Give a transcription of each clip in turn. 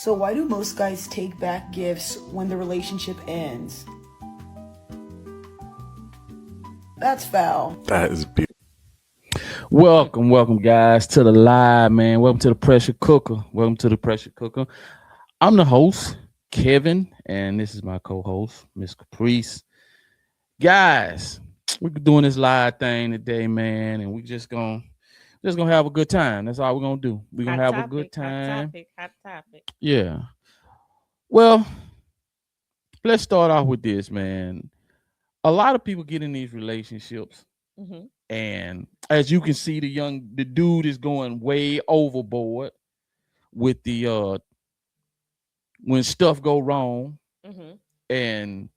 So why do most guys take back gifts when the relationship ends? That's foul. That is beautiful. Welcome, guys, to the live, man. Welcome to the pressure cooker. I'm the host, Kevin, and this is my co-host, Miss Caprice. Guys, we're doing this live thing today, man, and we just gonna have a good time. That's all we're gonna do. We're gonna have a good time. Hot topic. Yeah. Well, let's start off with this, man. A lot of people get in these relationships, and as you can see, the dude is going way overboard with the when stuff go wrong, and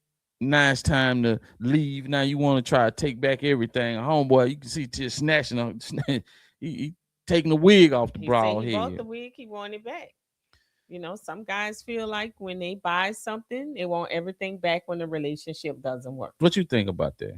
now it's time to leave. Now you want to try to take back everything. Homeboy, you can see just snatching up, he taking the wig off the broad head. He bought the wig, he wanted it back. You know, some guys feel like when they buy something, they want everything back when the relationship doesn't work. What you think about that?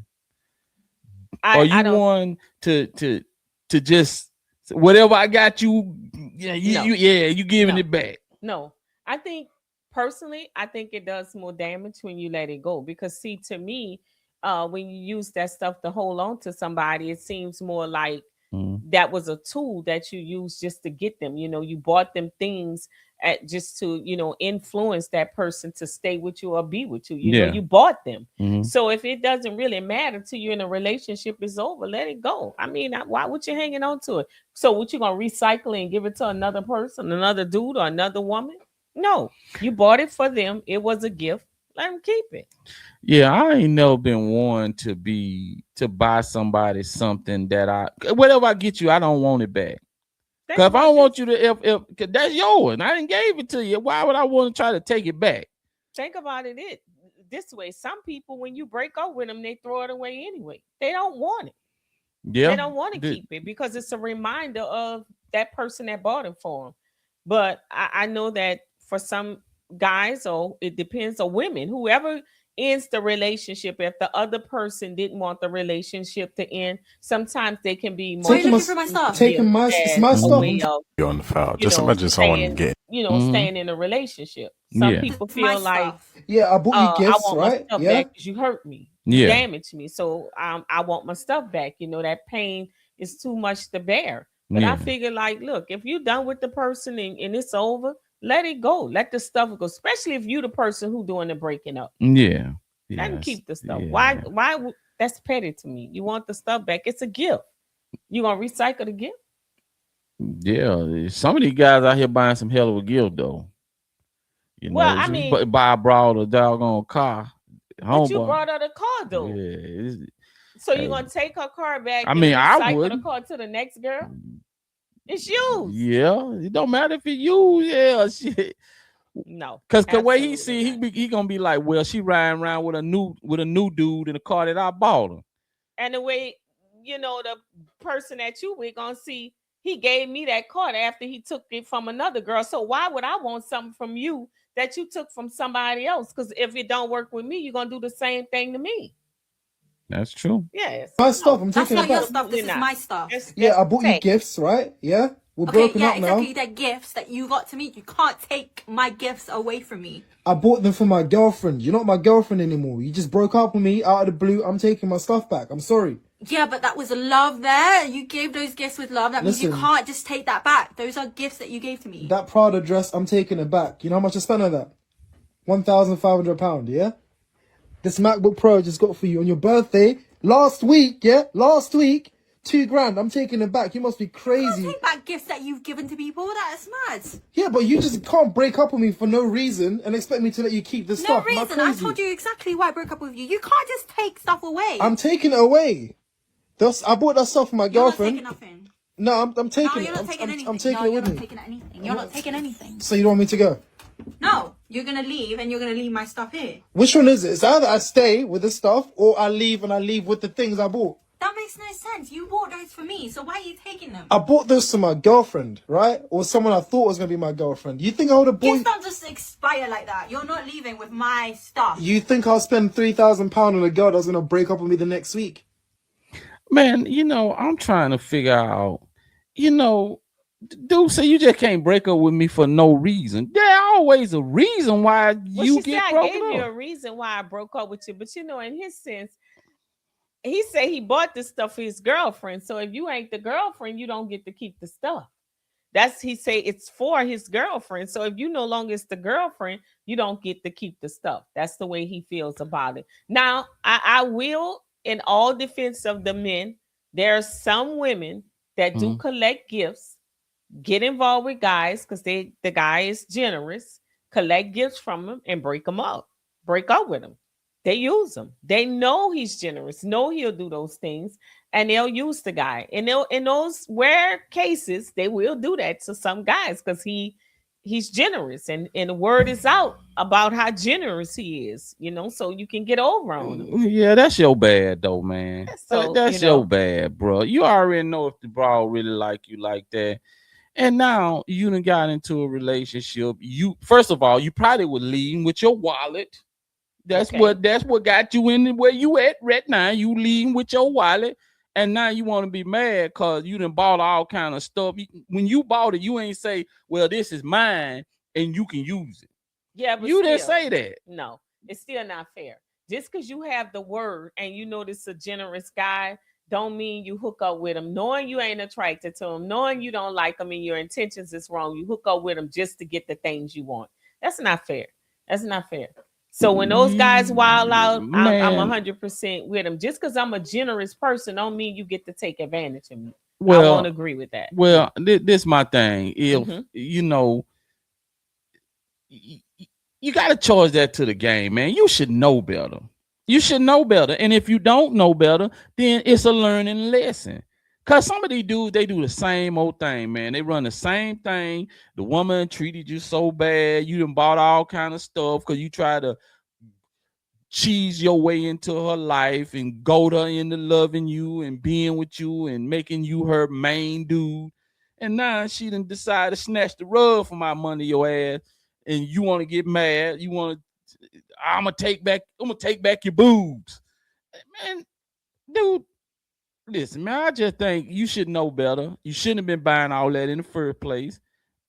Are you one to just whatever I got you? Yeah, you giving it back? No, I think personally, I think it does more damage when you let it go. Because see, to me, when you use that stuff to hold on to somebody, it seems more like that was a tool that you used just to get them. You know, you bought them things just to, influence that person to stay with you or be with you. You know, you bought them. So if it doesn't really matter to you and the relationship is over, let it go. I mean, why would you hanging on to it? So what, you gonna recycle it and give it to another person, another dude or another woman? No, you bought it for them. It was a gift. Let them keep it. Yeah, I ain't never been one to buy somebody something that whatever I get you, I don't want it back. Because if I don't want you to, if that's yours, and I didn't gave it to you, why would I want to try to take it back? Think about it this way. Some people, when you break up with them, they throw it away anyway. They don't want it. Yeah, they don't want to keep it because it's a reminder of that person that bought it for them. But I know that for some guys, or it depends on women, whoever ends the relationship, if the other person didn't want the relationship to end, sometimes they can be more taking my stuff. You're on the foul. Just imagine someone getting, staying in a relationship. Some people feel like, I bought you gifts, I want right? my stuff back because you hurt me, you damaged me, so I want my stuff back. You know, that pain is too much to bear. But I figure, like, look, if you're done with the person and it's over, let it go. Let the stuff go. Especially if you're the person who doing the breaking up. Yeah. Let them keep the stuff. Yeah. Why? That's petty to me. You want the stuff back. It's a gift. You gonna recycle the gift? Yeah. Some of these guys out here buying some hell of a gift though. You know, I mean, buy a broad a doggone car. But you brought her the car though. Yeah. So you're gonna take her car back? I mean, I would. The car to the next girl. It's used. Yeah, it don't matter if it's used. Yeah, shit. No, because the way he see, he gonna be like, well, she riding around with a new dude in the car that I bought her. And the way, the person that you with gonna see, he gave me that car after he took it from another girl. So why would I want something from you that you took from somebody else? Because if it don't work with me, you're gonna do the same thing to me. That's true. Yes. My stuff. I'm taking it back. That's not your stuff. This is my stuff. I bought you gifts, right? Yeah. We're broken up now. Exactly. They're gifts that you got to me. You can't take my gifts away from me. I bought them for my girlfriend. You're not my girlfriend anymore. You just broke up with me out of the blue. I'm taking my stuff back. I'm sorry. Yeah, but that was love there. You gave those gifts with love. That means you can't just take that back. Those are gifts that you gave to me. That Prada dress, I'm taking it back. You know how much I spent on that? £1,500, yeah? This MacBook Pro I just got for you on your birthday last week, yeah? Last week. $2,000. I'm taking it back. You must be crazy. You can't take back gifts that you've given to people. That is mad. Yeah, but you just can't break up with me for no reason and expect me to let you keep the stuff. No reason. I told you exactly why I broke up with you. You can't just take stuff away. I'm taking it away. I bought that stuff for my girlfriend. You're not taking nothing. No, I'm taking it. No, you're not taking anything. I'm taking it with me. You're not taking anything. You're not taking anything. So you don't want me to go? No, you're going to leave and you're going to leave my stuff here. Which one is it? It's either I stay with the stuff or I leave and I leave with the things I bought. That makes no sense. You bought those for me, so why are you taking them? I bought those to my girlfriend, right? Or someone I thought was going to be my girlfriend. You think I would have bought... Gifts don't just expire like that. You're not leaving with my stuff. You think I'll spend £3,000 on a girl that's going to break up with me the next week? Man, I'm trying to figure out, dude say you just can't break up with me for no reason. Yeah, always a reason why you get broken up. I gave you a reason why I broke up with you, but you know, in his sense, he said he bought this stuff for his girlfriend. So if you ain't the girlfriend, you don't get to keep the stuff. He say it's for his girlfriend. So if you no longer is the girlfriend, you don't get to keep the stuff. That's the way he feels about it. Now, I will, in all defense of the men, there are some women that do collect gifts, get involved with guys because the guy is generous, collect gifts from him and break up with him. They use him. They know he's generous, know he'll do those things, and they'll use the guy. And in those rare cases, they will do that to some guys because he's generous, and the word is out about how generous he is, you know, so you can get over on him. Yeah, that's your bad though, man. So that's your bad, bro. You already know if the bro really like you like that. And now you done got into a relationship. First of all, you probably would lead with your wallet. That's what got you in where you at right now. You leading with your wallet, and now you want to be mad because you done bought all kind of stuff. When you bought it, you ain't say, "Well, this is mine, and you can use it." Yeah, but you didn't say that. No, it's still not fair. Just because you have the word and you know this is a generous guy, don't mean you hook up with him knowing you ain't attracted to him, knowing you don't like him, and your intentions is wrong. You hook up with him just to get the things you want. That's not fair. That's not fair. So when those guys wild out, I'm 100% with them. Just because I'm a generous person don't mean you get to take advantage of me. Well, I won't agree with that. Well, this my thing. If you know, you got to charge that to the game, man. You should know better. You should know better. And if you don't know better, then it's a learning lesson. Because some of these dudes, they do the same old thing, man. They run the same thing. The woman treated you so bad. You done bought all kind of stuff because you try to cheese your way into her life and goad her into loving you and being with you and making you her main dude. And now she done decided to snatch the rug from my money, your ass. And you want to get mad. You want to, I'm going to take back your boobs. Man, dude. Listen, man, I just think you should know better. You shouldn't have been buying all that in the first place.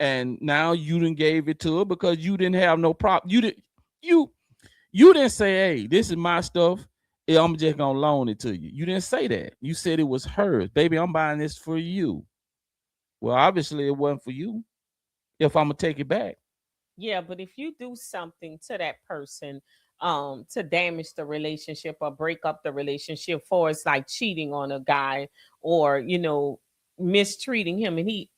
And now you done gave it to her because you didn't have no problem. You didn't say, hey, this is my stuff. I'm just going to loan it to you. You didn't say that. You said it was hers. Baby, I'm buying this for you. Well, obviously it wasn't for you if I'm going to take it back. Yeah, but if you do something to that person to damage the relationship or break up the relationship, for it's like cheating on a guy or, you know, mistreating him, and he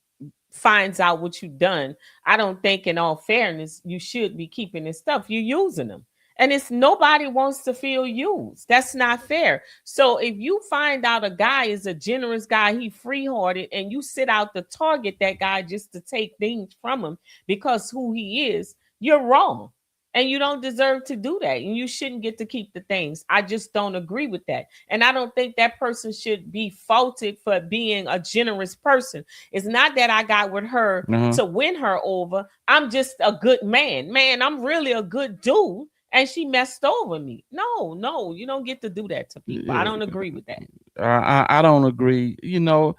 finds out what you've done, I don't think in all fairness you should be keeping his stuff. You're using them, and it's nobody wants to feel used. That's not fair. So if you find out a guy is a generous guy, he free-hearted, and you sit out to target that guy just to take things from him because who he is, you're wrong. And you don't deserve to do that. And you shouldn't get to keep the things. I just don't agree with that. And I don't think that person should be faulted for being a generous person. It's not that I got with her to win her over. I'm just a good man. Man, I'm really a good dude. And she messed over me. No, you don't get to do that to people. I don't agree with that. I don't agree. You know,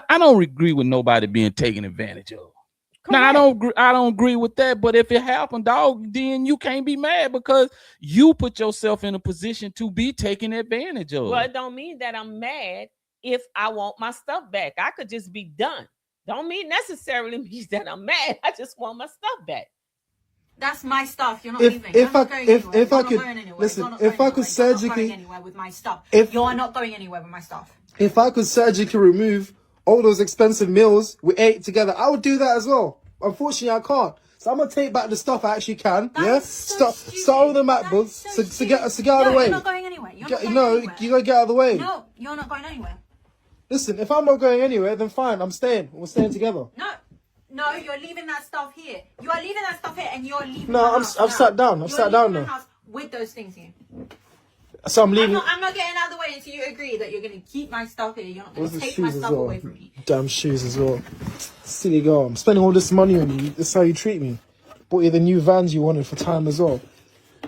I don't agree with nobody being taken advantage of. Now, I don't agree with that, but if it happened, dog, then you can't be mad because you put yourself in a position to be taken advantage of. Well, it don't mean that I'm mad if I want my stuff back. I could just be done. Don't mean necessarily means that I'm mad. I just want my stuff back. That's my stuff. You're not leaving. If I could listen, if I could surgically anywhere with my stuff, you're not going anywhere with my stuff. If I could surgically remove all those expensive meals we ate together, I would do that as well. Unfortunately, I can't. So I'm gonna take back the stuff I actually can. Start with the MacBooks. So get out of the way. You're not going anywhere. You gotta get out of the way. No, you're not going anywhere. Listen, if I'm not going anywhere, then fine. I'm staying. We're staying together. No, you're leaving that stuff here. You are leaving that stuff here, and you're leaving. No, I've sat down. I've sat down now. With those things here. So I'm leaving. I'm not getting out of the way until you agree that you're going to keep my stuff here. You're not going to take my stuff away from me. Damn shoes as well. Silly girl. I'm spending all this money on you. This is how you treat me. Bought you the new Vans you wanted for time as well.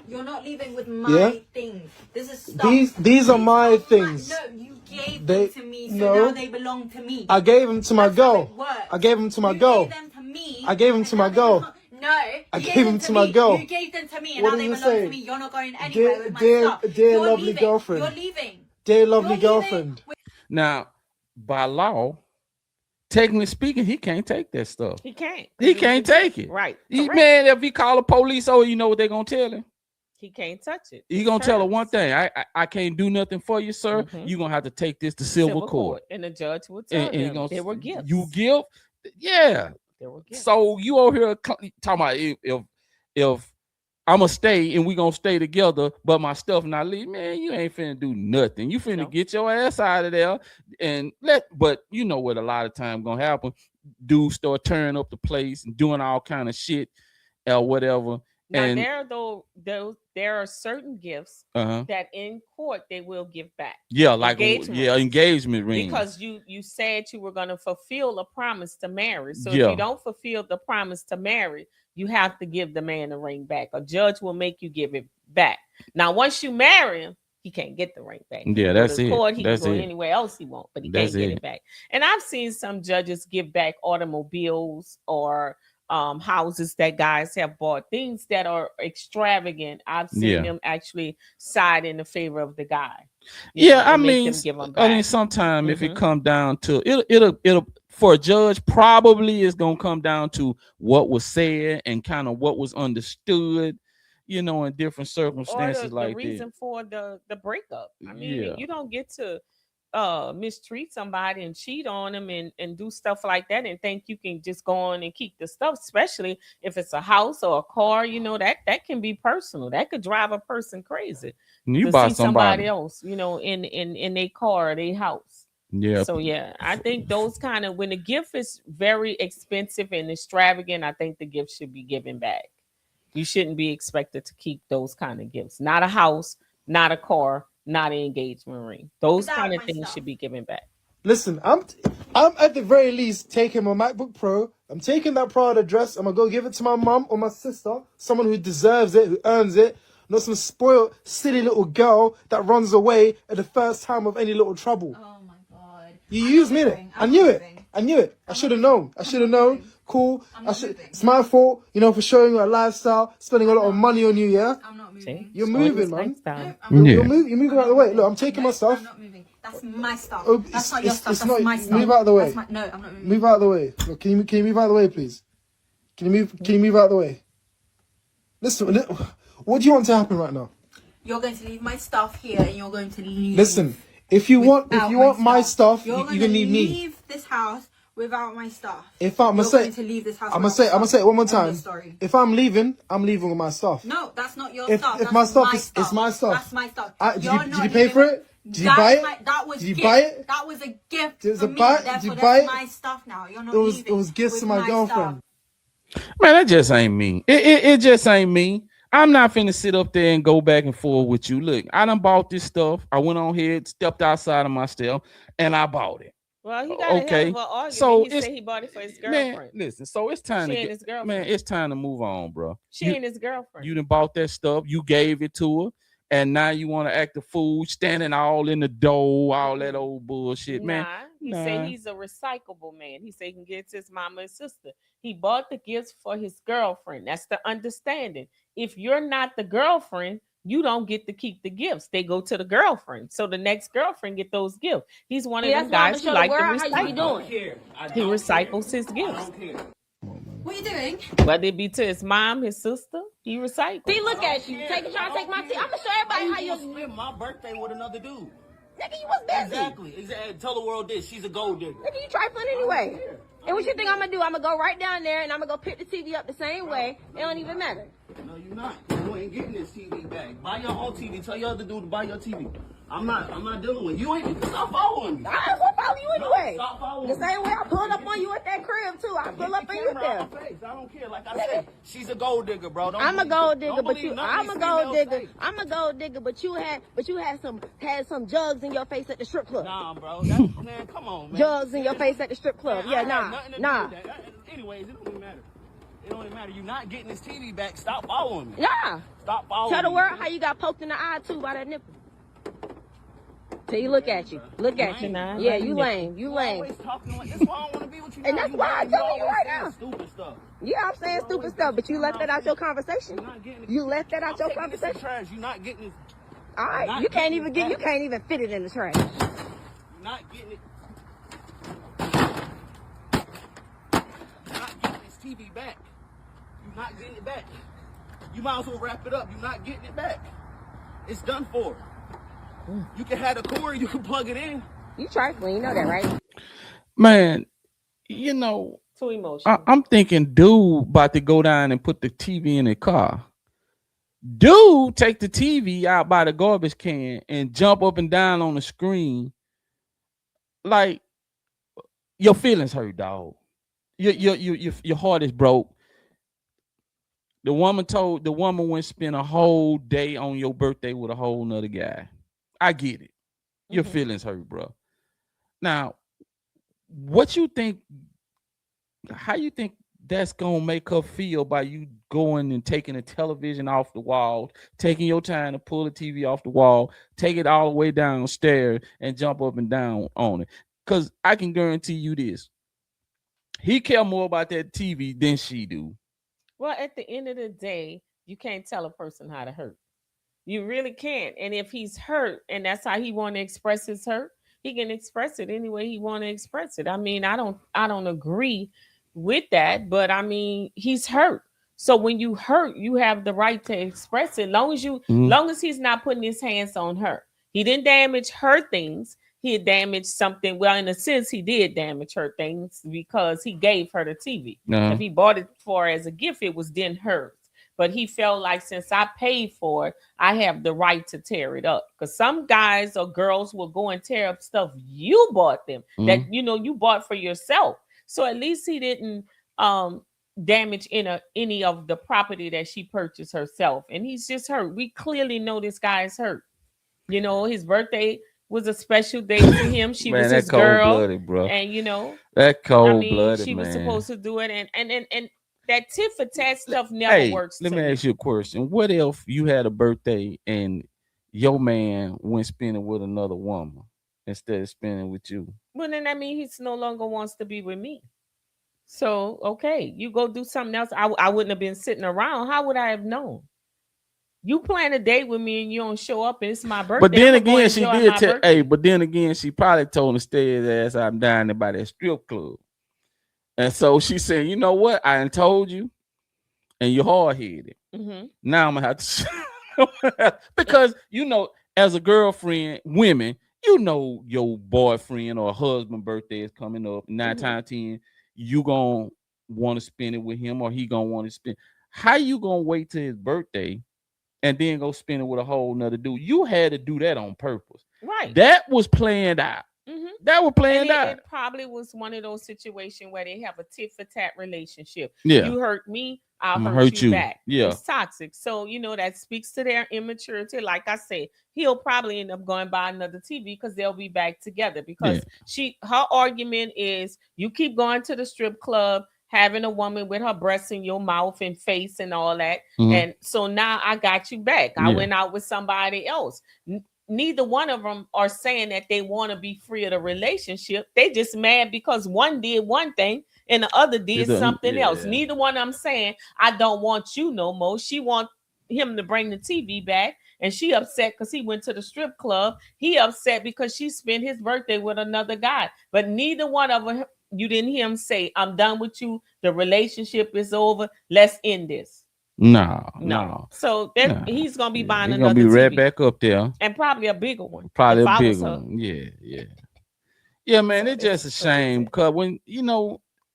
You're not leaving with my things. This is stuff. These are my things. No, you gave them to me, so now they belong to me. I gave them to my girl. I gave them to my girl. You gave them to me. I gave them to my girl. No, I gave them to my girl. You gave them to me, and What now does they it belong say? to me. You're not going anywhere with my stuff. Dear You're lovely leaving. girlfriend. You're leaving. Dear lovely You're girlfriend. Now, by law, technically speaking, he can't take that stuff. He can't. He can't take it. Right. Man, if he call the police, you know what they're gonna tell him? He can't touch it. He gonna tell her one thing. I can't do nothing for you, sir. You're gonna have to take this to civil court. And the judge will tell them there were gifts. You give? Yeah. There were gifts. So you over here talking about if I'm gonna stay and we gonna stay together, but my stuff not leave, man, you ain't finna do nothing. You finna get your ass out of there and but you know what a lot of time gonna happen. Dudes start tearing up the place and doing all kind of shit or whatever. Now and there are certain gifts that in court they will give back. Yeah, like engagement ring. Because you said you were gonna fulfill a promise to marry. So if you don't fulfill the promise to marry, you have to give the man the ring back. A judge will make you give it back. Now, once you marry him, he can't get the ring back. Yeah, that's it. He can go anywhere else he wants, but he can't get it back. And I've seen some judges give back automobiles or houses that guys have bought, things that are extravagant. I've seen them actually side in the favor of the guy. I mean sometimes if it come down to it'll for a judge, probably it's gonna come down to what was said and kind of what was understood, you know, in different circumstances like that. The reason for the breakup. I mean, you don't get to mistreat somebody and cheat on them and do stuff like that and think you can just go on and keep the stuff, especially if it's a house or a car. You know, that can be personal. That could drive a person crazy. You buy somebody else, you know, in their car or their house. Yeah. So I think those kind of, when the gift is very expensive and extravagant, I think the gift should be given back. You shouldn't be expected to keep those kind of gifts. Not a house, not a car, not an engagement ring. Those kind of things should be given back. Listen, I'm at the very least taking my MacBook Pro. I'm taking that Prada dress. I'm gonna go give it to my mom or my sister, someone who deserves it, who earns it. Not some spoiled, silly little girl that runs away at the first time of any little trouble. Oh my god! You used me. I knew it. I should have known. Cool. It's my fault, you know, for showing you a lifestyle, spending a lot of money on you. Yeah. I'm not moving. You're moving, man. No, you're moving out of the way. Look, I'm taking my stuff. I'm not moving. That's my stuff. Oh, that's not your stuff. That's my stuff. Move out of the way. No, I'm not moving. Move out of the way. Look, can you move out of the way, please? Can you move out of the way? Listen, what do you want to happen right now? You're going to leave my stuff here, and you're going to leave. Listen, if you want my stuff, you're gonna need me. Leave this house without my stuff. If I'm going to leave this house, I'm gonna say it one more time. If I'm leaving with my stuff. No, that's not your stuff. If my stuff is my stuff. That's my stuff. Did you pay for it? Did you buy it? Did you buy it? That was a gift Did for me. you buy it? My stuff now. You're not leaving. It was gifts to my girlfriend. Man, that just ain't me. It just ain't me. I'm not finna sit up there and go back and forth with you. Look, I done bought this stuff. I went on here, stepped outside of myself, and I bought it. Well, he got a hell of an argument. So he said he bought it for his girlfriend. Man, listen, so it's time it's time to move on, bro. She ain't his girlfriend. You done bought that stuff. You gave it to her. And now you want to act a fool, standing all in the door, all that old bullshit, man. He said he's a recyclable man. He said he can get it to his mama and sister. He bought the gifts for his girlfriend. That's the understanding. If you're not the girlfriend, you don't get to keep the gifts. They go to the girlfriend. So the next girlfriend get those gifts. He's one of them guys who like to recycle. He recycles his gifts. What are you doing? Whether it be to his mom, his sister, he recycles. See, look at you. Trying to take my tea. I'm going to show everybody how you spend my birthday with another dude. Nigga, you was busy. Exactly. Tell the world this. She's a gold digger. Nigga, you trifling anyway. And what you think I'm going to do? I'm going to go right down there and I'm going to go pick the TV up the same way. It don't even matter. No, you're not. You ain't getting this TV back. Buy your own TV. Tell your other dude to buy your TV. I'm not dealing with you. Ain't stop following me. I ain't gonna follow you anyway. No, stop following the same way I pulled up on you at that crib too. I pull up on you there. I don't care. Like I said, she's a gold digger, bro. I'm a gold digger, but I'm a gold digger. I'm a gold digger, but you had some jugs in your face at the strip club. Nah, bro. Man, come on, man. Jugs in your face at the strip club. Man, yeah, nah. Anyways, it don't even matter. It don't even matter. You're not getting this TV back. Stop following me. Yeah. Stop following me. Tell the world how you got poked in the eye too by that nipple. Till you look at you. Look at you. Yeah, you lame. You lame. Always talking like this. Why I don't want to be with you. And that's why I'm telling you right now. Stupid stuff. Yeah, I'm saying stupid stuff, but you left that out your conversation. You left that out your conversation. Trash. You're not getting this. All right, you can't even fit it in the trash. You're not getting it. You're not getting this TV back. You're not getting it back. You might as well wrap it up. You're not getting it back. It's done for. You can have the cord. You can plug it in. You trifling, you know that, right? Man, you know, too emotional. I'm thinking dude about to go down and put the TV in the car. Dude take the TV out by the garbage can and jump up and down on the screen. Like, your feelings hurt, dog. Your heart is broke. The woman went spend a whole day on your birthday with a whole nother guy. I get it. Your feelings hurt, bro. Now, what you think? How you think that's gonna make her feel by you going and taking the television off the wall, taking your time to pull the TV off the wall, take it all the way downstairs and jump up and down on it? Because I can guarantee you this. He care more about that TV than she do. Well, at the end of the day, you can't tell a person how to hurt. You really can't. And if he's hurt and that's how he want to express his hurt, he can express it any way he want to express it. I mean, I don't agree with that, but I mean, he's hurt. So when you hurt, you have the right to express it. Long as he's not putting his hands on her. He didn't damage her things. He had damaged something. Well, in a sense, he did damage her things because he gave her the TV. If he bought it for her as a gift, it was then hers. But he felt like since I paid for it, I have the right to tear it up. Because some guys or girls will go and tear up stuff you bought them that you bought for yourself. So at least he didn't damage any of the property that she purchased herself. And he's just hurt. We clearly know this guy is hurt. You know, his birthday was a special day to him. She was his girl, bro. And that cold-blooded, she was man. supposed to do it, and that tit for tat stuff never works. Let me ask you a question. What if you had a birthday and your man went spending with another woman instead of spending with you? Well, then that means he no longer wants to be with me. So, okay, you go do something else. I wouldn't have been sitting around. How would I have known? You plan a date with me and you don't show up and it's my birthday. But then again, she did but then again, she probably told him to stay his ass out down there by that strip club. And so she said, you know what? I done told you, and you're hard-headed. Now I'm gonna have to because as a girlfriend, women, your boyfriend or husband birthday is coming up. 9 times 10, you gonna want to spend it with him or he gonna want to spend. How you gonna wait till his birthday and then go spend it with a whole nother dude? You had to do that on purpose. Right. That was planned out. That was planned out. It probably was one of those situations where they have a tit for tat relationship. Yeah. You hurt me, I'll hurt you back. Yeah. It's toxic. So, that speaks to their immaturity. Like I said, he'll probably end up going buy another TV because they'll be back together. Because her argument is you keep going to the strip club, having a woman with her breasts in your mouth and face and all that. And so now I got you back. I went out with somebody else. Neither one of them are saying that they want to be free of the relationship. They just mad because one did one thing and the other did something else. Neither one of them saying, I don't want you no more. She want him to bring the TV back. And she upset because he went to the strip club. He upset because she spent his birthday with another guy. But neither one of them, you didn't hear him say, I'm done with you. The relationship is over. Let's end this. No. So he's gonna be buying another. He's gonna be right TV. Back up there, and probably a bigger one. Probably a bigger one. Yeah, man. So it's just a shame because when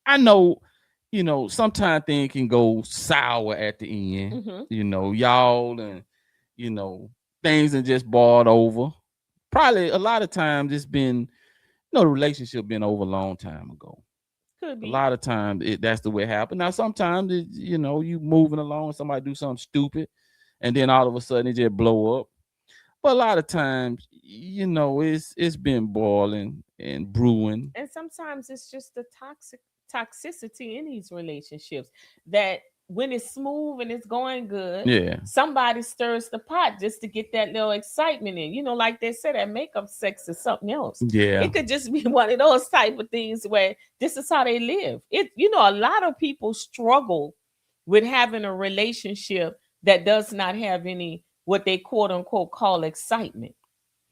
I know, sometimes things can go sour at the end. Y'all and things are just boiled over. Probably a lot of times it's been, the relationship been over a long time ago. Could be. A lot of times that's the way it happens. Now sometimes you moving along, somebody do something stupid, and then all of a sudden it just blow up. But a lot of times, it's been boiling and brewing. And sometimes it's just the toxicity in these relationships that when it's smooth and it's going good, Yeah, somebody stirs the pot just to get that little excitement in. You know, like they said, that makeup sex is something else. yeah. It could just be one of those type of things where this is how they live. A lot of people struggle with having a relationship that does not have any what they quote unquote call excitement.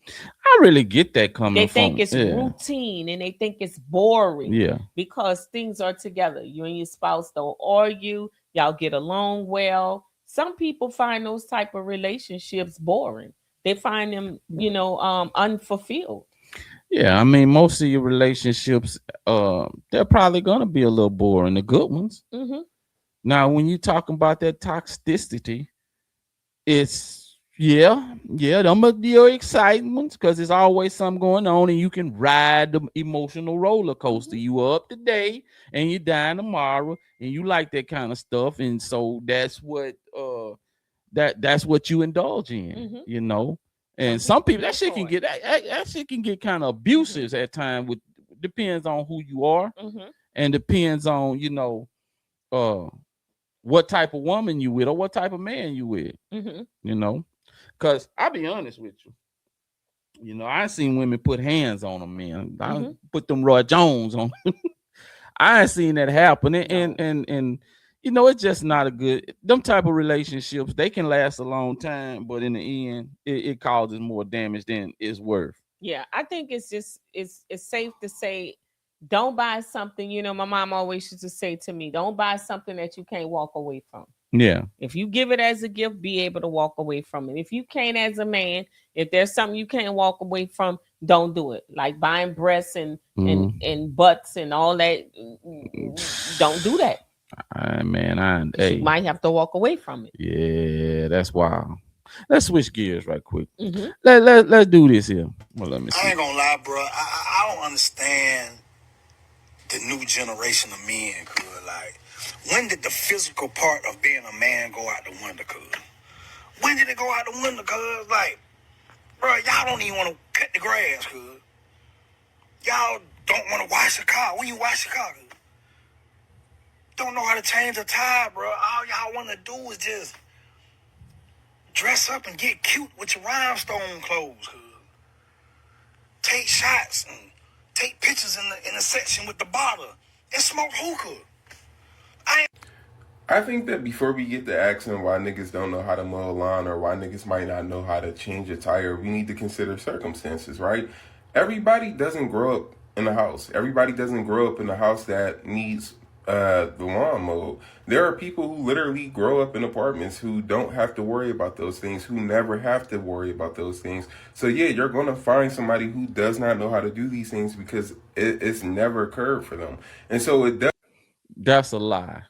I really get that coming They from. think it's routine and they think it's boring. Yeah. Because things are together. You and your spouse don't argue. Y'all get along well. Some people find those type of relationships boring. They find them, unfulfilled. Yeah, I mean, most of your relationships, they're probably gonna be a little boring. The good ones. Mm-hmm. Now, when you talking about that toxicity, it's them are your excitements because there's always something going on, and you can ride the emotional roller coaster. Mm-hmm. You up today and you dying tomorrow, and you like that kind of stuff, and so that's what that's what you indulge in, Mm-hmm. And some people that shit can get that shit can get kind of abusive at times. With depends on who you are, and depends on what type of woman you with or what type of man you with, Because I'll be honest with you, I seen women put hands on them, man. I put them Roy Jones on. I ain't seen that happen, and it's just not a good. Them type of relationships, they can last a long time, but in the end, it causes more damage than it's worth. Yeah, I think it's safe to say, don't buy something. My mom always used to say to me, don't buy something that you can't walk away from. Yeah. If you give it as a gift, be able to walk away from it. If you can't as a man, if there's something you can't walk away from, don't do it. Like buying breasts and butts and all that. Don't do that. You might have to walk away from it. Yeah, that's wild. Let's switch gears right quick. Let's do this here. Well, let me see. I ain't gonna lie, bro. I don't understand the new generation of men, cuz. Like, when did the physical part of being a man go out the window, cuz? When did it go out the window, cuz? Like, bro, y'all don't even want to cut the grass, cuz. Y'all don't want to wash the car. When you wash the car, cuz? Don't know how to change a tire, bro. All y'all want to do is just dress up and get cute with your rhinestone clothes, cuz. Take shots and take pictures in the section with the bottle and smoke hookah. I think that before we get to asking why niggas don't know how to mow a lawn or why niggas might not know how to change a tire, we need to consider circumstances, right? Everybody doesn't grow up in a house. Everybody doesn't grow up in a house that needs the lawn mowed. There are people who literally grow up in apartments who don't have to worry about those things, who never have to worry about those things. So yeah, you're going to find somebody who does not know how to do these things because it's never occurred for them. And so it does. That's a lie.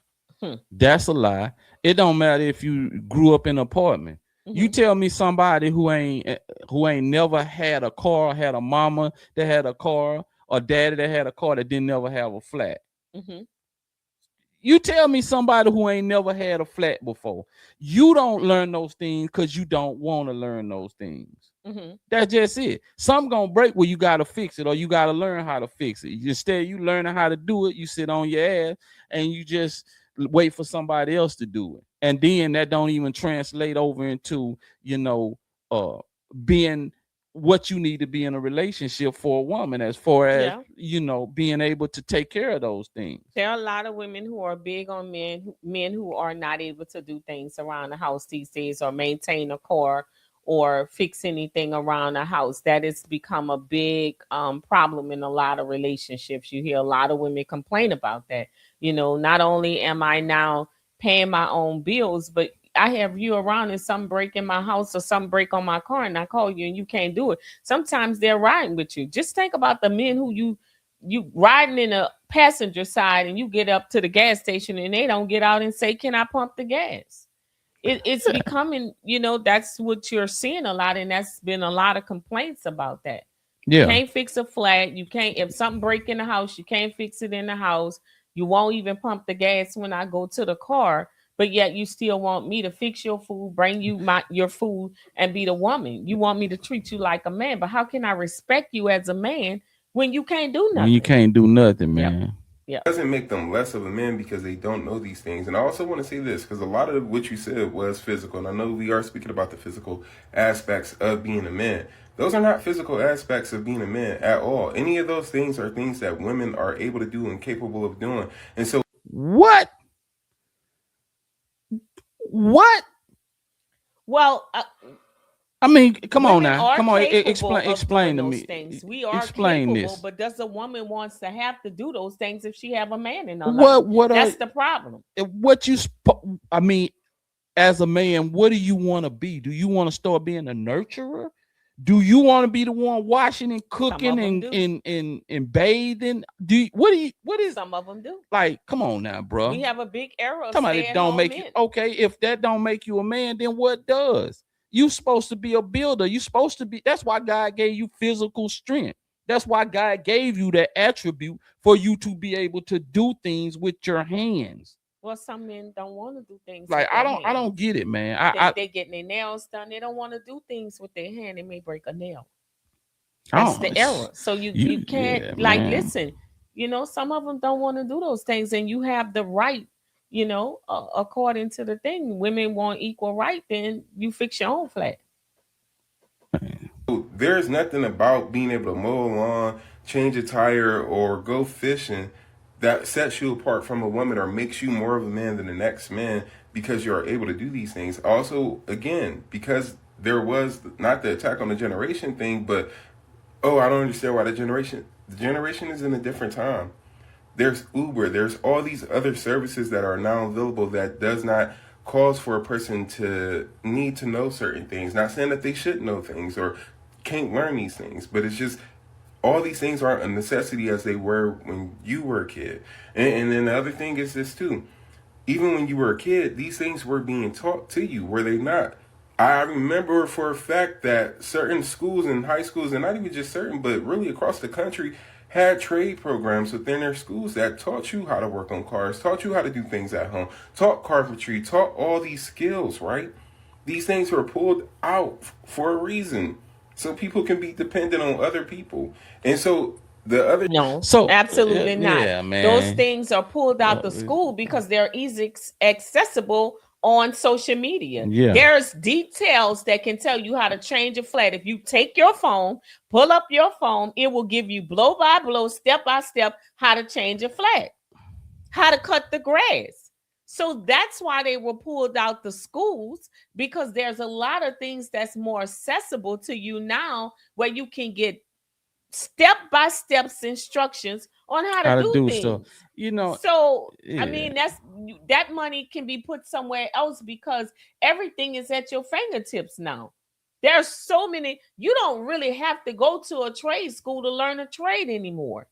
That's a lie. It don't matter if you grew up in an apartment. You tell me somebody who ain't never had a car, had a mama that had a car, or daddy that had a car that didn't never have a flat. You tell me somebody who ain't never had a flat before. You don't learn those things because you don't want to learn those things. That's just it. Something gonna break where you gotta fix it, or you gotta learn how to fix it. Instead, you learning how to do it, you sit on your ass and you just wait for somebody else to do it. And then that don't even translate over into, being what you need to be in a relationship for a woman, as far as being able to take care of those things. There are a lot of women who are big on men who are not able to do things around the house these days, or maintain a car or fix anything around the house. That has become a big problem in a lot of relationships. You hear a lot of women complain about that. Not only am I now paying my own bills, but I have you around and something break in my house or something break on my car and I call you and you can't do it. Sometimes they're riding with you. Just think about the men who you riding in a passenger side and you get up to the gas station and they don't get out and say, can I pump the gas? It's becoming, that's what you're seeing a lot. And that's been a lot of complaints about that. Yeah. You can't fix a flat. You can't, if something break in the house, you can't fix it in the house. You won't even pump the gas when I go to the car. But yet you still want me to fix your food, bring you your food, and be the woman. You want me to treat you like a man. But how can I respect you as a man when you can't do nothing? When you can't do nothing, man. It doesn't make them less of a man because they don't know these things. And I also want to say this, because a lot of what you said was physical. And I know we are speaking about the physical aspects of being a man. Those are not physical aspects of being a man at all. Any of those things are things that women are able to do and capable of doing. And so what? Well, I mean, come on now. Come on, explain to me. Things. We are explain capable, this. but does a woman wants to have to do those things if she have a man in her life? That's the problem. I mean, as a man, what do you want to be? Do you want to start being a nurturer? Do you want to be the one washing and cooking and bathing? What is some of them do? Like, come on now, bro. We have a big era of it don't make you okay. If that don't make you a man, then what does? You supposed to be a builder. You supposed to be. That's why God gave you physical strength. That's why God gave you that attribute for you to be able to do things with your hands. Well, some men don't want to do things. Like I don't get it, man. They getting their nails done. They don't want to do things with their hand. They may break a nail. That's the error. So you can't listen. You know, some of them don't want to do those things, and you have the right. You know, according to the thing, women want equal right. Then you fix your own flat. There's nothing about being able to mow a lawn, change a tire, or go fishing that sets you apart from a woman or makes you more of a man than the next man because you are able to do these things. Also, again, because there was not the attack on the generation thing, but I don't understand why the generation is in a different time. There's Uber, there's all these other services that are now available that does not cause for a person to need to know certain things. Not saying that they should know things or can't learn these things, but it's just all these things aren't a necessity as they were when you were a kid. And then the other thing is this too. Even when you were a kid, these things were being taught to you, were they not? I remember for a fact that certain schools and high schools, and not even just certain, but really across the country, had trade programs within their schools that taught you how to work on cars, taught you how to do things at home, taught carpentry, taught all these skills, right? These things were pulled out for a reason, so people can be dependent on other people. And so the other absolutely not. Yeah, man. Those things are pulled out the school because they're easy accessible on social media. Yeah. There's details that can tell you how to change a flat. If you take your phone, pull up your phone, it will give you blow by blow, step by step, how to change a flat, how to cut the grass. So that's why they were pulled out the schools, because there's a lot of things that's more accessible to you now where you can get step-by-step instructions on how to do things. Stuff. You know, so I mean, that money can be put somewhere else because everything is at your fingertips now. There's so many. You don't really have to go to a trade school to learn a trade anymore.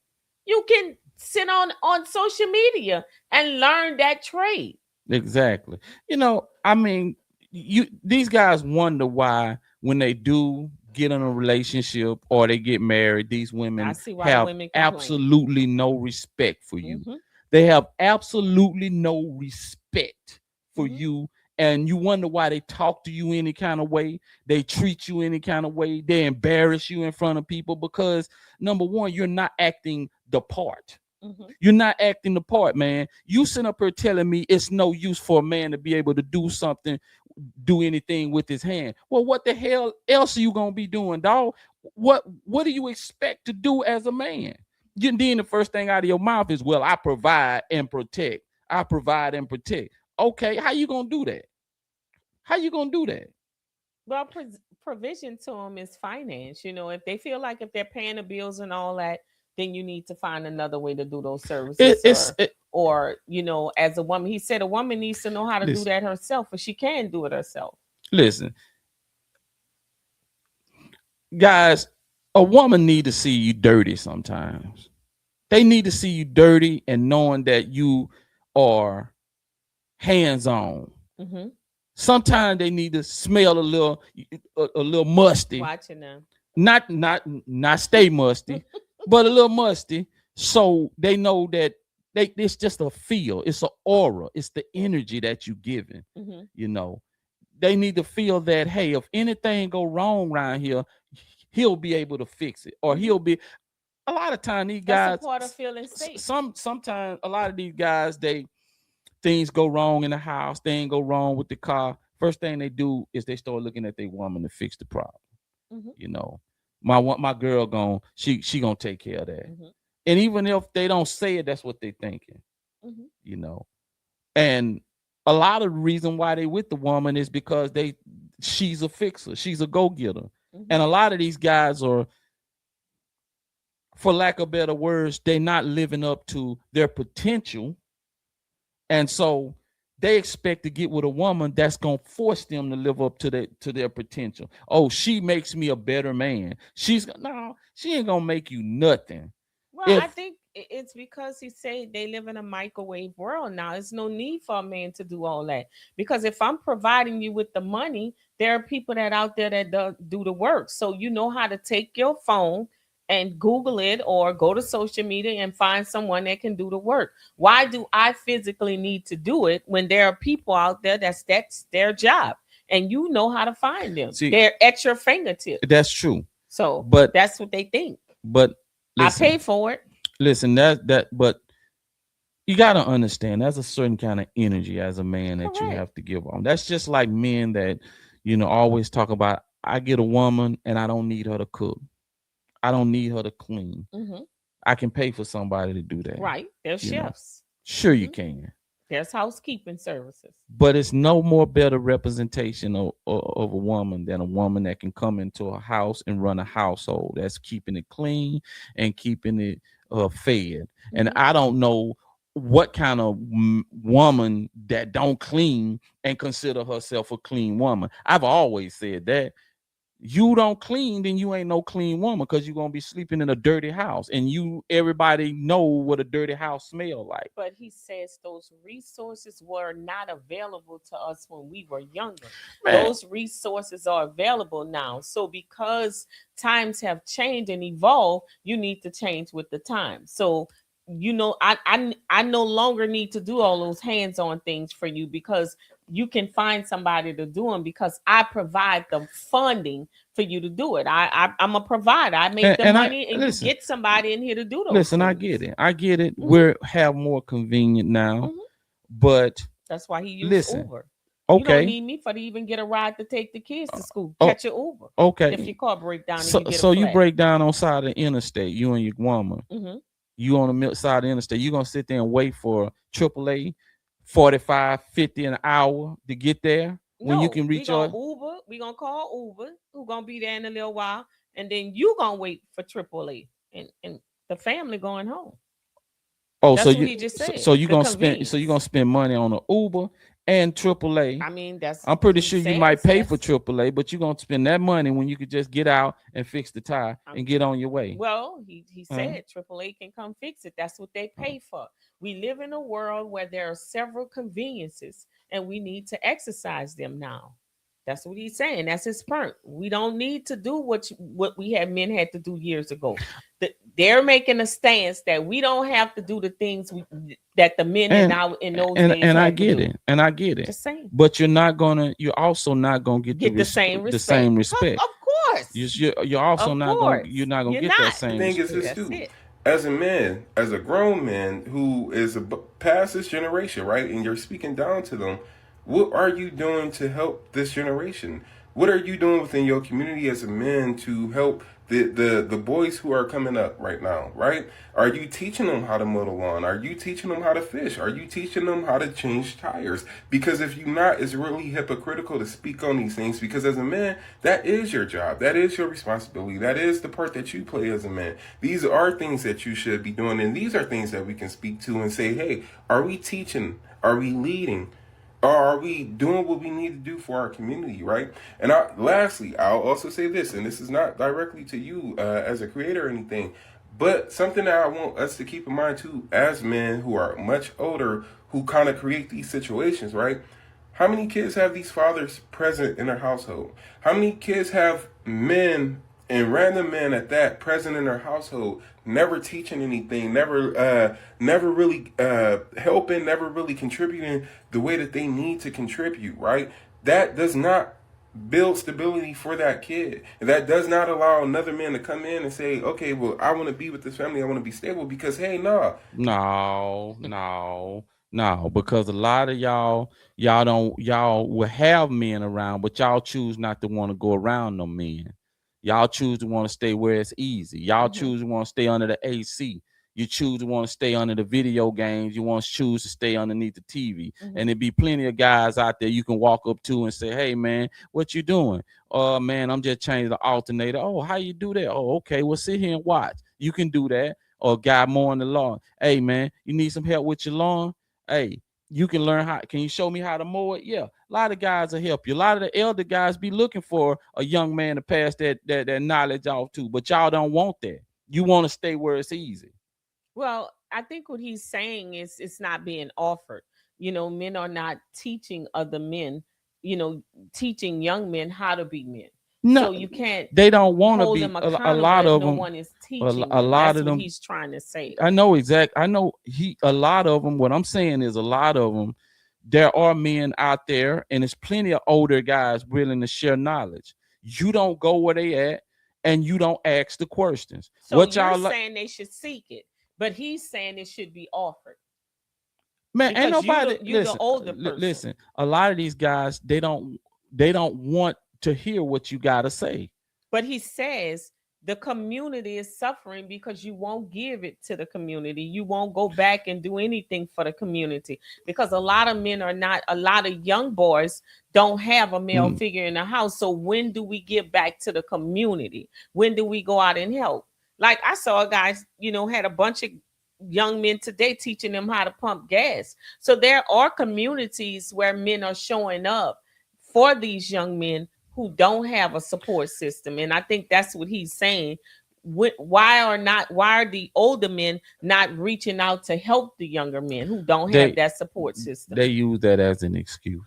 You can sit on social media and learn that trade. Exactly. You know, I mean, these guys wonder why when they do get in a relationship or they get married, these women have absolutely no respect for you. Mm-hmm. They have absolutely no respect for you. And you wonder why they talk to you any kind of way. They treat you any kind of way. They embarrass you in front of people because, number one, you're not acting the part. Mm-hmm. You're not acting the part, man. You sit up here telling me it's no use for a man to be able to do anything with his hand. Well, what the hell else are you gonna be doing, dog? What do you expect to do as a man? Then the first thing out of your mouth is, well, I provide and protect. I provide and protect. Okay, how you gonna do that? How you gonna do that? Well, provision to them is finance. You know, if they feel like if they're paying the bills and all that, then you need to find another way to do those services. Or, you know, as a woman, he said a woman needs to know how to do that herself, but she can do it herself. Listen, guys, a woman need to see you dirty sometimes. They need to see you dirty and knowing that you are hands-on. Mm-hmm. Sometimes they need to smell a little musty. Watching them. Not stay musty, but a little musty, so they know that it's just a feel. It's an aura. It's the energy that you giving. Mm-hmm. You know, they need to feel that, hey, if anything go wrong around here, he'll be able to fix it, or he'll be. a lot of time these That's guys, a part of feeling safe. Sometimes a lot of these guys, things go wrong in the house, things go wrong with the car. First thing they do is they start looking at their woman to fix the problem. You know, my girl she gonna take care of that. And even if they don't say it, that's what they're thinking. You know, and a lot of the reason why they with the woman is because she's a fixer, she's a go-getter. And a lot of these guys are, for lack of better words, they're not living up to their potential. And so they expect to get with a woman that's going to force them to live up to their potential. Oh, she makes me a better man. She ain't going to make you nothing. Well, I think it's because he said they live in a microwave world now. There's no need for a man to do all that. Because if I'm providing you with the money, there are people that out there that do the work. So you know how to take your phone and Google it or go to social media and find someone that can do the work. Why do I physically need to do it when there are people out there that's their job and you know how to find them? See, they're at your fingertips. That's true. So, but that's what they think. But listen, I pay for it. Listen, but you got to understand there's a certain kind of energy as a man that you have to give on. That's just like men that, always talk about, I get a woman and I don't need her to cook. I don't need her to clean. I can pay for somebody to do that. Right. There's chefs. Sure you can. There's housekeeping services. But it's no more better representation of a woman than a woman that can come into a house and run a household. That's keeping it clean and keeping it fed. And I don't know what kind of woman that don't clean and consider herself a clean woman. I've always said that. You don't clean, then you ain't no clean woman, because you're gonna be sleeping in a dirty house, and everybody know what a dirty house smell like. But he says those resources were not available to us when we were younger. Man. Those resources are available now. So because times have changed and evolved, you need to change with the times. So I no longer need to do all those hands-on things for you, because you can find somebody to do them, because I provide the funding for you to do it. I'm a provider. I make the money and you get somebody in here to do those things. I get it. We have more convenient now, but that's why he used Uber. Okay. You don't need me to even get a ride to take the kids to school. Catch your Uber. Okay. If your car break down, you break down on side of the interstate, you and your woman. You on the side of the interstate, you're going to sit there and wait for AAA, 45, 50 an hour to get there when you can reach Uber. We're going to call Uber, who's going to be there in a little while, and then you're going to wait for AAA and the family going home. Oh, that's so what you he just said. So you're going to spend money on an Uber and AAA. I mean, I'm pretty sure you might pay for AAA, but you're going to spend that money when you could just get out and fix the tire and get on your way. Well, he said AAA can come fix it. That's what they pay for. We live in a world where there are several conveniences, and we need to exercise them now. That's what he's saying. That's his point. We don't need to do what men had to do years ago. They're making a stance that we don't have to do the things that the men in those days. And I get it. And I get it. Just saying. But you're also not gonna get the same respect. Of course. You're also not gonna get that same respect. The thing is this too. As a man, as a grown man who is past this generation, right? And you're speaking down to them. What are you doing to help this generation? What are you doing within your community as a man to help the boys who are coming up right now, right? Are you teaching them how to mow the lawn? Are you teaching them how to fish? Are you teaching them how to change tires? Because if you're not, it's really hypocritical to speak on these things, because as a man, that is your job. That is your responsibility. That is the part that you play as a man. These are things that you should be doing, and these are things that we can speak to and say, hey, are we teaching? Are we leading? Or are we doing what we need to do for our community, right? And lastly, I'll also say this, and this is not directly to you as a creator or anything, but something that I want us to keep in mind too, as men who are much older, who kind of create these situations, right? How many kids have these fathers present in their household? How many kids have men, and random men at that, present in their household, never teaching anything, never really helping, never really contributing the way that they need to contribute, right? That does not build stability for that kid. And that does not allow another man to come in and say, okay, well, I want to be with this family, I want to be stable, because hey, no, because a lot of y'all will have men around, but y'all choose not to want to go around no men. Y'all choose to want to stay where it's easy. Y'all choose to want to stay under the AC. You choose to want to stay under the video games. You want to choose to stay underneath the TV. And there be plenty of guys out there you can walk up to and say, hey, man, what you doing? Man, I'm just changing the alternator. Oh, how you do that? Oh, okay. Well, sit here and watch. You can do that. Or guy mowing the lawn. Hey, man, you need some help with your lawn? Hey, you can learn how. Can you show me how to mow it? Yeah, a lot of guys will help you. A lot of the elder guys be looking for a young man to pass that knowledge off to, but y'all don't want that. You want to stay where it's easy. Well, I think what he's saying is it's not being offered. You know, men are not teaching other men, you know, teaching young men how to be men. No, so you can't. They don't want to be. Them a lot of them. No one is teaching. A lot That's of them. What he's trying to say. I know exactly. I know a lot of them. What I'm saying is a lot of them. There are men out there, and there's plenty of older guys willing to share knowledge. You don't go where they at, and you don't ask the questions. So what you're saying they should seek it, but he's saying it should be offered. Man, ain't nobody. You're the older person. Listen, a lot of these guys, they don't want to hear what you got to say. But he says the community is suffering because you won't give it to the community. You won't go back and do anything for the community, because a lot of men are not, a lot of young boys don't have a male figure in the house. So when do we give back to the community? When do we go out and help? Like I saw a guy, you know, had a bunch of young men today teaching them how to pump gas. So there are communities where men are showing up for these young men who don't have a support system. And I think that's what he's saying. Why are the older men not reaching out to help the younger men who don't have that support system? They use that as an excuse.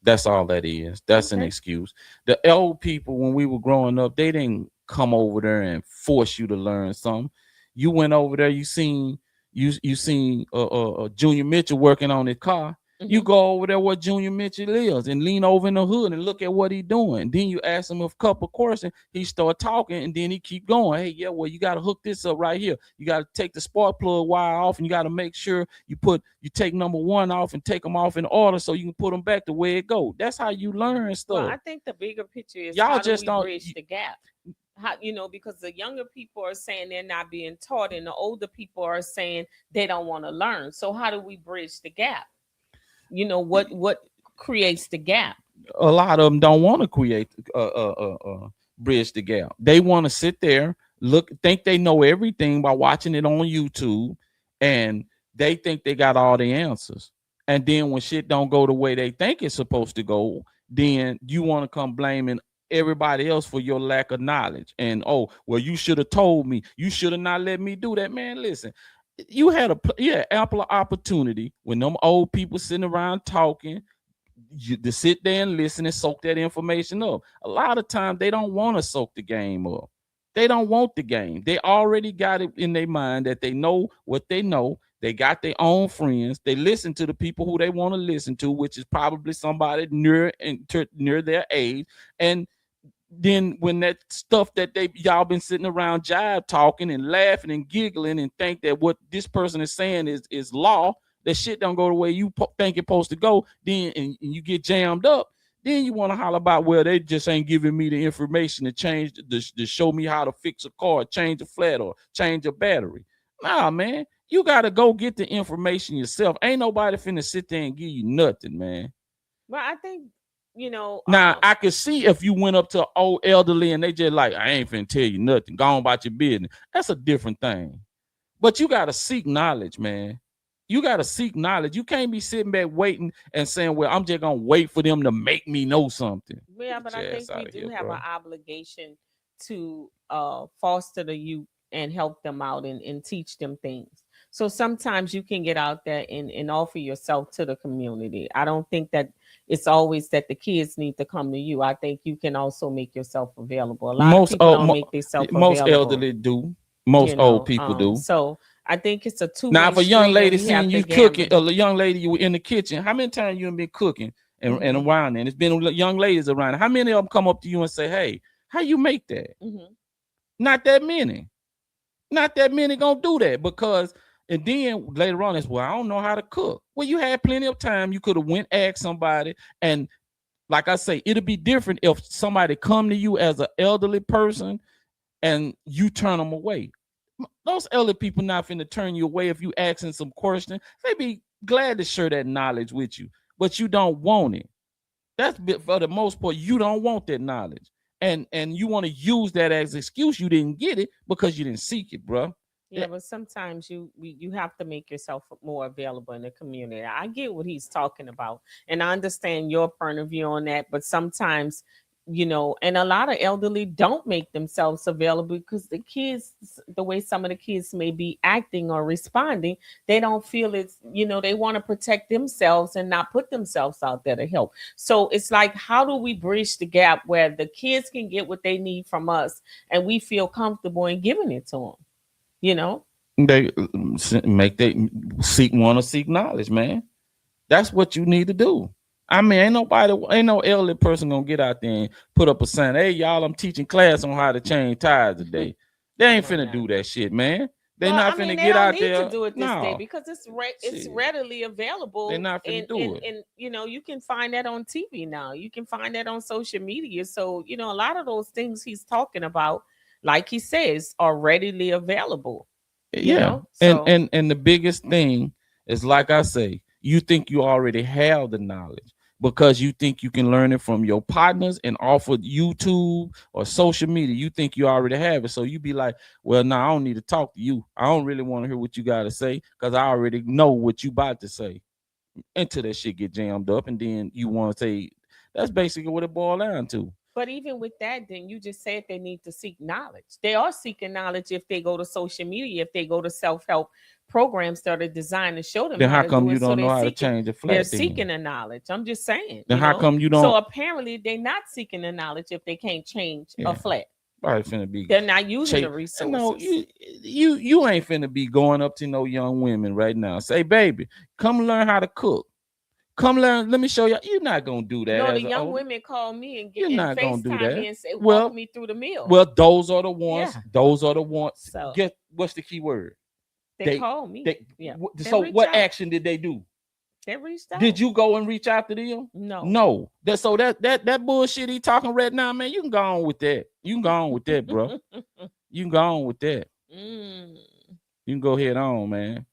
That's all that is. That's an excuse. The old people, when we were growing up, they didn't come over there and force you to learn something. You went over there, you seen Junior Mitchell working on his car. You go over there where Junior Mitchell lives and lean over in the hood and look at what he's doing. Then you ask him a couple questions. He start talking, and then he keep going. Hey, yeah, well, you got to hook this up right here. You got to take the spark plug wire off, and you got to make sure you take number one off and take them off in order so you can put them back the way it go. That's how you learn stuff. Well, I think the bigger picture is y'all just don't bridge the gap. How, you know, because the younger people are saying they're not being taught, and the older people are saying they don't want to learn. So how do we bridge the gap? You know, what creates the gap? A lot of them don't want to create bridge the gap. They want to sit there, think they know everything by watching it on YouTube, and they think they got all the answers. And then when shit don't go the way they think it's supposed to go, then you want to come blaming everybody else for your lack of knowledge. And oh, well, you should have told me. You should have not let me do that. Man, listen. You had ample opportunity when them old people sitting around talking, to sit there and listen and soak that information up. A lot of times they don't want to soak the game up. They don't want the game. They already got it in their mind that they know what they know. They got their own friends. They listen to the people who they want to listen to, which is probably somebody near their age. And then when that stuff that y'all been sitting around jive talking and laughing and giggling and think that what this person is saying is law, that shit don't go the way you think it's supposed to go, then and you get jammed up, then you want to holler about, well, they just ain't giving me the information to change to show me how to fix a car, change a flat, or change a battery. Nah, man, you got to go get the information yourself. Ain't nobody finna sit there and give you nothing, man. Well, I think, you know, now I could see if you went up to old elderly and they just like, I ain't finna tell you nothing, go on about your business. That's a different thing. But you got to seek knowledge, man. You got to seek knowledge. You can't be sitting back waiting and saying, well, I'm just gonna wait for them to make me know something. Yeah, but I think we do have an obligation to foster the youth and help them out and teach them things. So sometimes you can get out there and offer yourself to the community. I don't think that it's always that the kids need to come to you. I think you can also make yourself available. A lot of people don't make themselves available. Most elderly do. Most old people do. So I think it's a two-way now, if a young lady seeing you cooking, a young lady you were in the kitchen, how many times you have been cooking and around there. And it's been young ladies around. How many of them come up to you and say, hey, how you make that? Not that many. Not that many gonna do that because, and then later on, it's, well, I don't know how to cook. Well, you had plenty of time. You could have went ask somebody. And like I say, it'll be different if somebody come to you as an elderly person and you turn them away. Those elderly people not finna turn you away if you asking some questions. They be glad to share that knowledge with you, but you don't want it. That's for the most part, you don't want that knowledge. And you want to use that as an excuse you didn't get it because you didn't seek it, bro. Yeah, but sometimes you have to make yourself more available in the community. I get what he's talking about, and I understand your point of view on that. But sometimes, you know, and a lot of elderly don't make themselves available because the kids, the way some of the kids may be acting or responding, they don't feel it's, you know, they want to protect themselves and not put themselves out there to help. So it's like, how do we bridge the gap where the kids can get what they need from us and we feel comfortable in giving it to them? You know, they seek knowledge, man. That's what you need to do. I mean, ain't no elderly person gonna get out there and put up a sign, hey, y'all, I'm teaching class on how to change tires today. They ain't finna do that shit, man. They not finna get out there. They don't need to do it this day because it's readily available. They're not finna do it. And, you know, you can find that on TV now. You can find that on social media. So, you know, a lot of those things he's talking about, like he says, are readily available. Yeah. So, and the biggest thing is, like I say, you think you already have the knowledge because you think you can learn it from your partners and off of YouTube or social media. You think you already have it. So you be like, well, no, I don't need to talk to you. I don't really want to hear what you got to say because I already know what you about to say until that shit get jammed up. And then you want to say, that's basically what it boils down to. But even with that, then you just said they need to seek knowledge. They are seeking knowledge if they go to social media, if they go to self-help programs that are designed to show them. Then how come you don't know how to change a flat? They're seeking the knowledge. I'm just saying. Then how come you don't? So apparently they're not seeking the knowledge if they can't change a flat. Right, finna be. They're not using the resources. No, you ain't finna be going up to no young women right now. Say, baby, come learn how to cook. Come learn. Let me show you. You're not gonna do that. No, the young women call me and get FaceTime me and say, walk me through the meal. Well, those are the ones. Yeah. Those are the ones. So, what's the key word? They call me. So what action did they do? They reached out. Did you go and reach out to them? No. That bullshit he talking right now, man. You can go on with that. You can go on with that, bro. You can go on with that. You can go head on, man.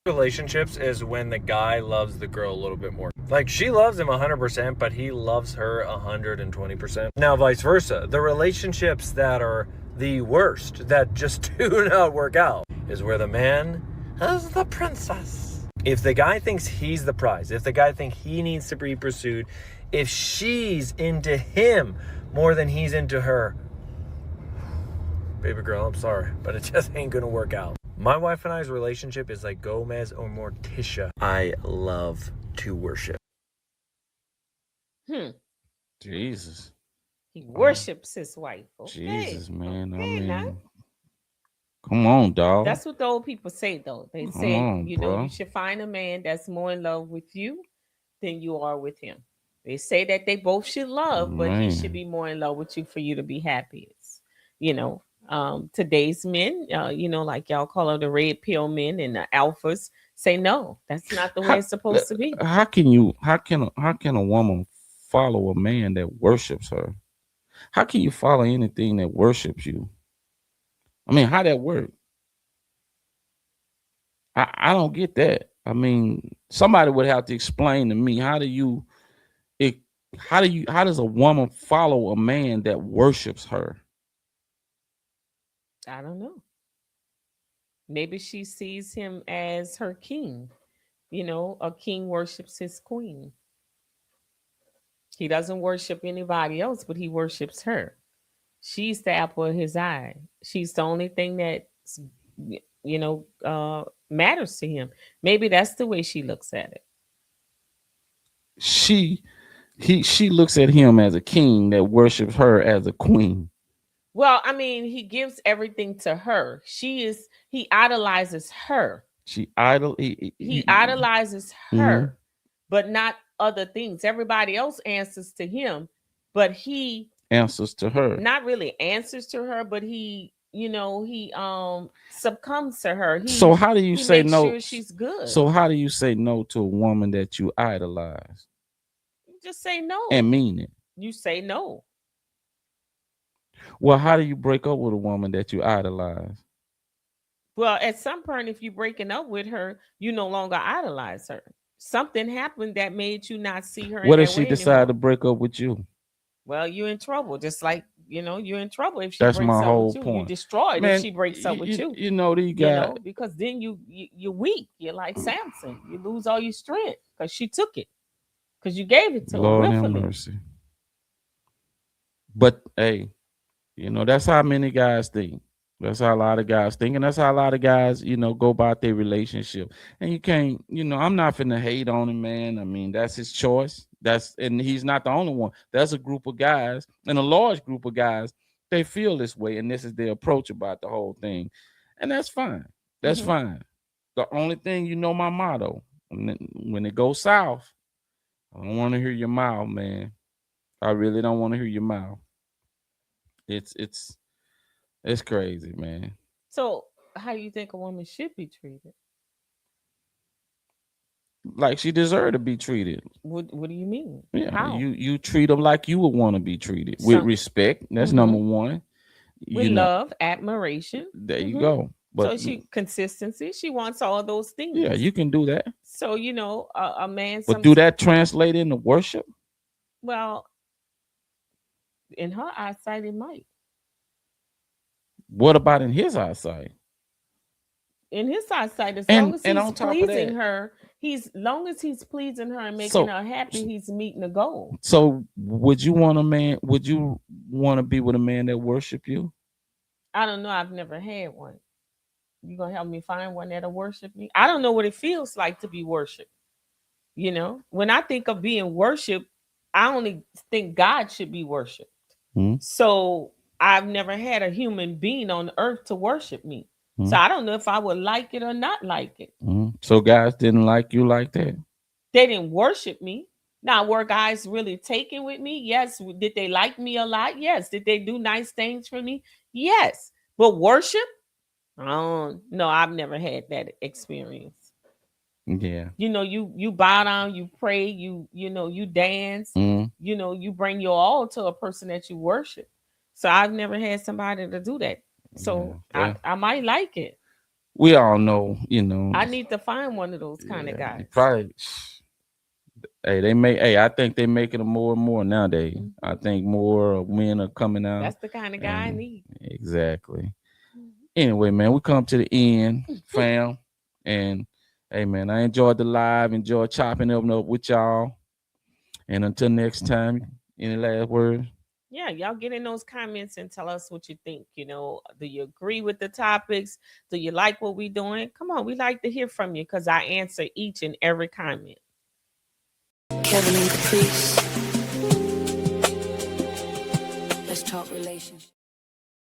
Relationships is when the guy loves the girl a little bit more. Like, she loves him 100%, but he loves her 120%. Now, vice versa. The relationships that are the worst, that just do not work out, is where the man is the princess. If the guy thinks he's the prize, if the guy thinks he needs to be pursued, if she's into him more than he's into her, baby girl, I'm sorry, but it just ain't gonna work out. My wife and I's relationship is like Gomez or Morticia. I love to worship. Jesus. He worships his wife. Okay. Jesus, man. Okay, now. Come on, dog. That's what the old people say, though. They say, you know, you should find a man that's more in love with you than you are with him. They say that they both should love, but he should be more in love with you for you to be happy. You know. Today's men, you know, like y'all call them the red pill men and the alphas, say no, that's not the way it's supposed to be. How can a woman follow a man that worships her? How can you follow anything that worships you? I mean, how that work? I don't get that. I mean, somebody would have to explain to me how does a woman follow a man that worships her? I don't know. Maybe she sees him as her king. You know, a king worships his queen. He doesn't worship anybody else, but he worships her. She's the apple of his eye. She's the only thing that, you know, matters to him. Maybe that's the way she looks at it. She looks at him as a king that worships her as a queen. Well, I mean, he gives everything to her. He idolizes her. He idolizes her, but not other things. Everybody else answers to him, but he answers to her. Not really answers to her, but he, he succumbs to her. So how do you say no? Sure she's good. So how do you say no to a woman that you idolize? You just say no and mean it. You say no. Well, how do you break up with a woman that you idolize? Well, at some point, if you're breaking up with her, you no longer idolize her. Something happened that made you not see her. What if she decide to break up with you? Well, you're in trouble. Just like, you're in trouble if she That's breaks my up whole with you. point. You're destroyed Man, if she breaks up with you. You know, these guys. Because then you're weak. You're like Samson. You lose all your strength because she took it. Because you gave it to her. Lord have mercy. But hey, that's how many guys think. That's how a lot of guys think, and that's how a lot of guys, go about their relationship. And you can't, I'm not finna hate on him, man. I mean, that's his choice. And he's not the only one. There's a group of guys, and a large group of guys, they feel this way, and this is their approach about the whole thing. And that's fine. That's fine. The only thing, my motto, when it goes south, I don't want to hear your mouth, man. I really don't want to hear your mouth. It's crazy, man. So, how do you think a woman should be treated? Like she deserved to be treated. What do you mean? Yeah, how? You treat them like you would want to be treated, with respect. That's number one. With love, admiration. There you go. But so consistency. She wants all those things. Yeah, you can do that. So a man. But do that translate into worship? Well, in her eyesight, it might. What about in his eyesight? In his eyesight, as long as he's pleasing her, long as he's pleasing her and making her happy, he's meeting the goal. So would you want a man? Would you want to be with a man that worship you? I don't know. I've never had one. You gonna help me find one that'll worship me? I don't know what it feels like to be worshiped. When I think of being worshiped, I only think God should be worshiped. So I've never had a human being on earth to worship me. So I don't know if I would like it or not like it. So guys didn't like you like that? They didn't worship me. Now, were guys really taken with me? Yes. Did they like me a lot? Yes. Did they do nice things for me? Yes. But worship? No, I've never had that experience. Yeah. You bow down, you pray, you dance, you bring your all to a person that you worship. So I've never had somebody to do that. So I might like it. We all know, I need to find one of those kind of guys. Probably. I think they're making them more and more nowadays. I think more men are coming out. That's the kind of guy I need. Exactly. Anyway, man, we come to the end, fam. And hey, man, I enjoyed the live, enjoyed chopping up with y'all. And until next time, any last words? Yeah, y'all get in those comments and tell us what you think. Do you agree with the topics? Do you like what we're doing? Come on, we like to hear from you because I answer each and every comment. Kevin and Caprice. Let's talk relationships.